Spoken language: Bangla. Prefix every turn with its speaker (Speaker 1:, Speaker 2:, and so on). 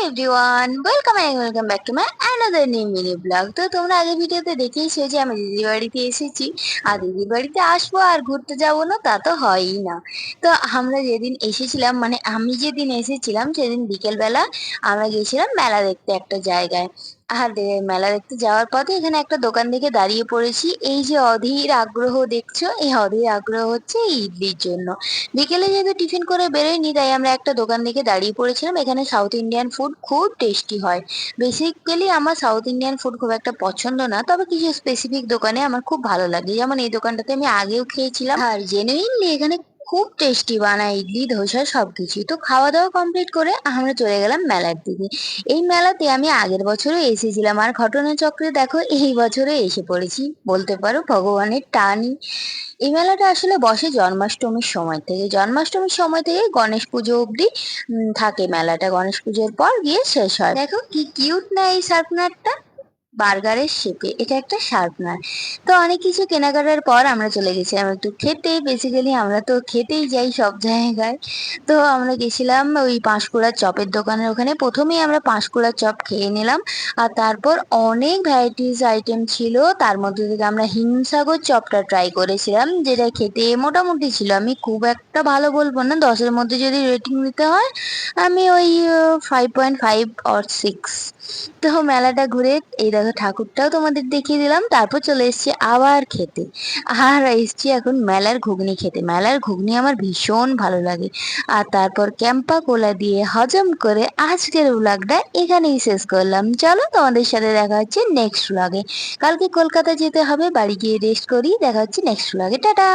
Speaker 1: Everyone, welcome back to my another new mini blog. তো তোমরা আগের ভিডিওতে দেখেইছো যে আমি দিদির বাড়িতে এসেছি। আর দিদির বাড়িতে আসবো আর ঘুরতে যাবো না তা তো হয়ই না। তো আমরা যেদিন এসেছিলাম, মানে আমি যেদিন এসেছিলাম সেদিন বিকেল বেলা আমরা গেছিলাম মেলা দেখতে একটা জায়গায়। আর মেলা দেখতে যাওয়ার পথে এখানে একটা দোকান দেখে দাঁড়িয়ে পড়েছি। এই যে অধীর আগ্রহ দেখছো, এই অধীর আগ্রহ হচ্ছে এই ইডলির জন্য। বিকেলে যেহেতু টিফিন করে বেরোয়নি, তাই আমরা একটা দোকান দেখে দাঁড়িয়ে পড়েছিলাম। এখানে সাউথ ইন্ডিয়ান ফুড খুব টেস্টি হয়। বেসিক্যালি আমার সাউথ ইন্ডিয়ান ফুড খুব একটা পছন্দ না, তবে কিছু স্পেসিফিক দোকানে আমার খুব ভালো লাগে, যেমন এই দোকানটাতে আমি আগেও খেয়েছিলাম। আর জেনুইনলি এখানে খুব টেস্টি বানায় ইডলি ধোসা সবকিছু। তো খাওয়া দাওয়া কমপ্লিট করে আমরা চলে গেলাম মেলার দিকে। এই মেলাতে আমি আগের বছরও এসেছিলাম, আর ঘটনাচক্রে দেখো এই বছরে এসে পড়েছি, বলতে পারো ভগবানের টানই। এই মেলাটা আসলে বসে জন্মাষ্টমীর সময় থেকে, গণেশ পুজো অবধি থাকে মেলাটা। গণেশ পুজোর পর গিয়ে শেষ হয়। দেখো কি কিউট না এই শার্পনারটা, বার্গারের শেপে এটা একটা শার্পনার। তো অনেক কিছু কেনাকাটার পর আমরা চলে গেছিলাম একটু খেতে। বেসিক্যালি আমরা তো খেতেই যাই সব জায়গায়। তো আমরা গেছিলাম ওই পাঁশকুড়ার চপের দোকানের ওখানে। প্রথমেই আমরা পাঁশকুড়ার চপ খেয়ে নিলাম, আর তারপর অনেক ভ্যারাইটিস আইটেম ছিল। তার মধ্যে থেকে আমরা হিমসাগর চপটা ট্রাই করেছিলাম, যেটা খেতে মোটামুটি ছিল। আমি খুব একটা ভালো বলবো না, 10-এর মধ্যে যদি রেটিং দিতে হয় আমি ওই 5.5 অর 6। তো মেলাটা ঘুরে এই দেখো ঠাকুরটাও তোমাদের দেখিয়ে দিলাম, তারপর চলে এসেছি আবার খেতে। আর এসছি এখন মেলার ঘুগনি খেতে। মেলার ঘুগনি আমার ভীষণ ভালো লাগে। আর তারপর ক্যাম্পা কোলা দিয়ে হজম করে আজকের ব্লগটা এখানেই শেষ করলাম। চলো তোমাদের সাথে দেখা হচ্ছে নেক্সট ব্লগে। কালকে কলকাতা যেতে হবে, বাড়ি গিয়ে রেস্ট করি। দেখা হচ্ছে নেক্সট ব্লগে, টাটা।